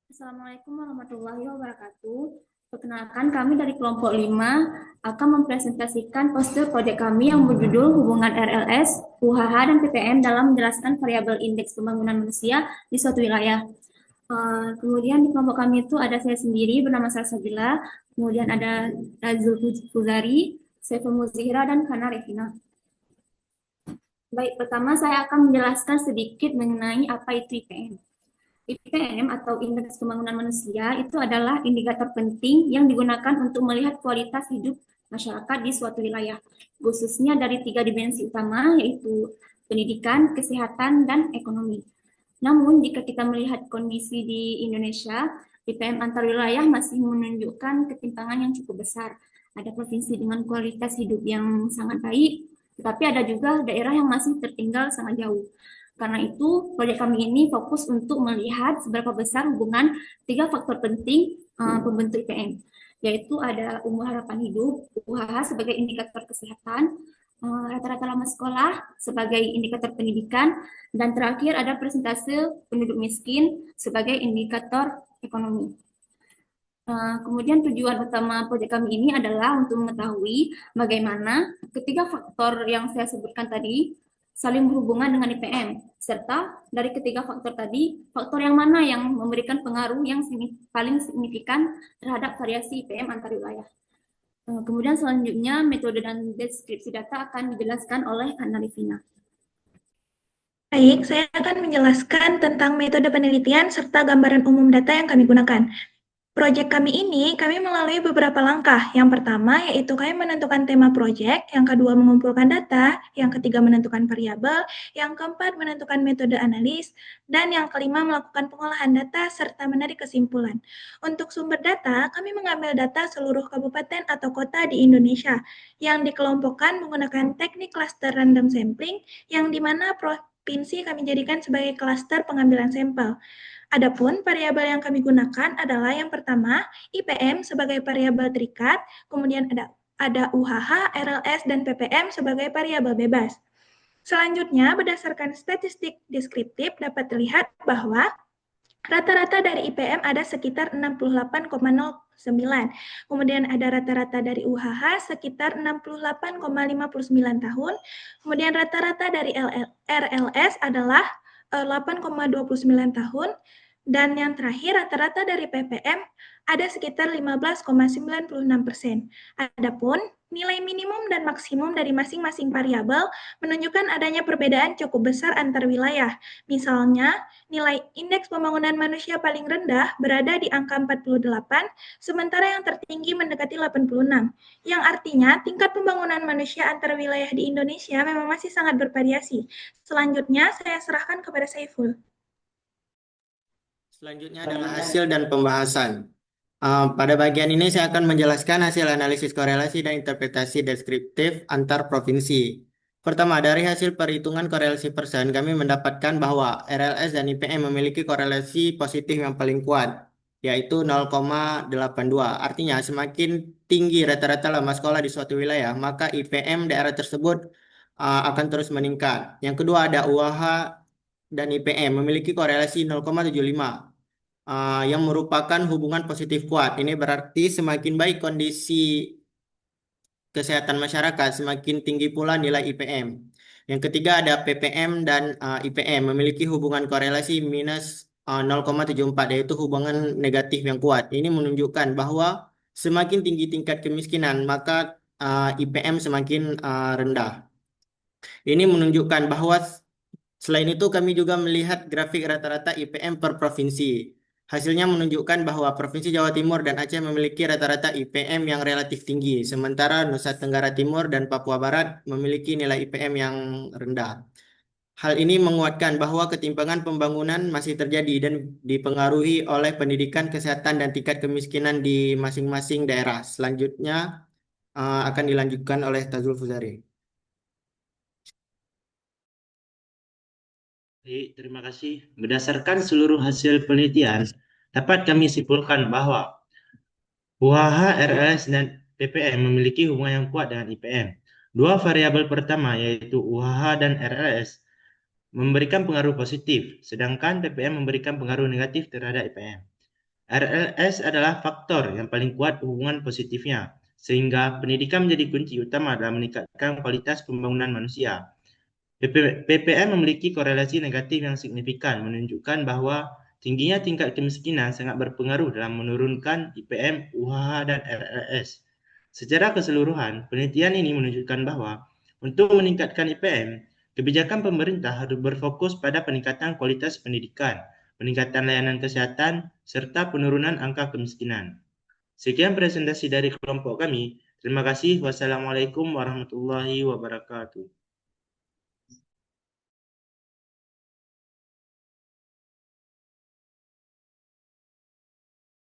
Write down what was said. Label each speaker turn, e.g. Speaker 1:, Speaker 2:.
Speaker 1: Assalamualaikum warahmatullahi wabarakatuh. Perkenalkan, kami dari kelompok 5 akan mempresentasikan poster proyek kami yang berjudul Hubungan RLS, UHH, dan PPM dalam menjelaskan variabel indeks pembangunan manusia di suatu wilayah. Kemudian di kelompok kami itu ada saya sendiri bernama Salsabila, kemudian ada Razul Fuzari, Saiful Muzihira, dan Kana Revina. Baik, pertama saya akan menjelaskan sedikit mengenai apa itu IPM. IPM atau Indeks Pembangunan Manusia itu adalah indikator penting yang digunakan untuk melihat kualitas hidup masyarakat di suatu wilayah, khususnya dari tiga dimensi utama yaitu pendidikan, kesehatan, dan ekonomi. Namun jika kita melihat kondisi di Indonesia, IPM antar wilayah masih menunjukkan ketimpangan yang cukup besar. Ada provinsi dengan kualitas hidup yang sangat baik, tetapi ada juga daerah yang masih tertinggal sangat jauh. Karena itu, proyek kami ini fokus untuk melihat seberapa besar hubungan tiga faktor penting pembentuk IPM, yaitu ada umur harapan hidup, UHH sebagai indikator kesehatan, rata-rata lama sekolah sebagai indikator pendidikan, dan terakhir ada persentase penduduk miskin sebagai indikator ekonomi. Kemudian tujuan utama proyek kami ini adalah untuk mengetahui bagaimana ketiga faktor yang saya sebutkan tadi saling berhubungan dengan IPM, serta dari ketiga faktor tadi, faktor yang mana yang memberikan pengaruh yang paling signifikan terhadap variasi IPM antar wilayah. Kemudian selanjutnya metode dan deskripsi data akan dijelaskan oleh Analivina.
Speaker 2: Baik, saya akan menjelaskan tentang metode penelitian serta gambaran umum data yang kami gunakan. Proyek kami ini, kami melalui beberapa langkah. Yang pertama, yaitu kami menentukan tema proyek, yang kedua mengumpulkan data, yang ketiga menentukan variabel, yang keempat menentukan metode analis, dan yang kelima melakukan pengolahan data serta menarik kesimpulan. Untuk sumber data, kami mengambil data seluruh kabupaten atau kota di Indonesia, yang dikelompokkan menggunakan teknik cluster random sampling, yang di mana provinsi kami jadikan sebagai klaster pengambilan sampel. Adapun variabel yang kami gunakan adalah yang pertama IPM sebagai variabel terikat, kemudian ada UHH, RLS, dan PPM sebagai variabel bebas. Selanjutnya, berdasarkan statistik deskriptif dapat terlihat bahwa rata-rata dari IPM ada sekitar 68,09. Kemudian ada rata-rata dari UHH sekitar 68,59 tahun. Kemudian rata-rata dari RLS adalah 8,29 tahun. Dan yang terakhir, rata-rata dari PPM ada sekitar 15,96%. Adapun nilai minimum dan maksimum dari masing-masing variabel menunjukkan adanya perbedaan cukup besar antar wilayah. Misalnya, nilai indeks pembangunan manusia paling rendah berada di angka 48, sementara yang tertinggi mendekati 86, yang artinya tingkat pembangunan manusia antar wilayah di Indonesia memang masih sangat bervariasi. Selanjutnya, saya serahkan kepada Saiful.
Speaker 3: Selanjutnya adalah hasil dan pembahasan. Pada bagian ini saya akan menjelaskan hasil analisis korelasi dan interpretasi deskriptif antar provinsi. Pertama, dari hasil perhitungan korelasi persen, kami mendapatkan bahwa RLS dan IPM memiliki korelasi positif yang paling kuat, yaitu 0,82. Artinya, semakin tinggi rata-rata lama sekolah di suatu wilayah, maka IPM daerah tersebut akan terus meningkat. Yang kedua, ada UAH dan IPM memiliki korelasi 0,75 yang merupakan hubungan positif kuat. Ini berarti semakin baik kondisi kesehatan masyarakat, semakin tinggi pula nilai IPM. Yang ketiga ada PPM dan IPM memiliki hubungan korelasi minus 0,74, yaitu hubungan negatif yang kuat. Ini menunjukkan bahwa semakin tinggi tingkat kemiskinan, maka IPM semakin rendah. Ini menunjukkan bahwa selain itu, kami juga melihat grafik rata-rata IPM per provinsi. Hasilnya menunjukkan bahwa Provinsi Jawa Timur dan Aceh memiliki rata-rata IPM yang relatif tinggi, sementara Nusa Tenggara Timur dan Papua Barat memiliki nilai IPM yang rendah. Hal ini menguatkan bahwa ketimpangan pembangunan masih terjadi dan dipengaruhi oleh pendidikan, kesehatan, dan tingkat kemiskinan di masing-masing daerah. Selanjutnya akan dilanjutkan oleh Tazul Fuzari.
Speaker 4: Baik, terima kasih. Berdasarkan seluruh hasil penelitian, dapat kami simpulkan bahwa UHH, RLS, dan PPM memiliki hubungan yang kuat dengan IPM. Dua variabel pertama, yaitu UHH dan RLS, memberikan pengaruh positif, sedangkan PPM memberikan pengaruh negatif terhadap IPM. RLS adalah faktor yang paling kuat hubungan positifnya, sehingga pendidikan menjadi kunci utama dalam meningkatkan kualitas pembangunan manusia. PPM memiliki korelasi negatif yang signifikan, menunjukkan bahwa tingginya tingkat kemiskinan sangat berpengaruh dalam menurunkan IPM, UHH, dan RLS. Secara keseluruhan, penelitian ini menunjukkan bahwa untuk meningkatkan IPM, kebijakan pemerintah harus berfokus pada peningkatan kualitas pendidikan, peningkatan layanan kesehatan, serta penurunan angka kemiskinan. Sekian presentasi dari kelompok kami. Terima kasih. Wassalamualaikum warahmatullahi wabarakatuh.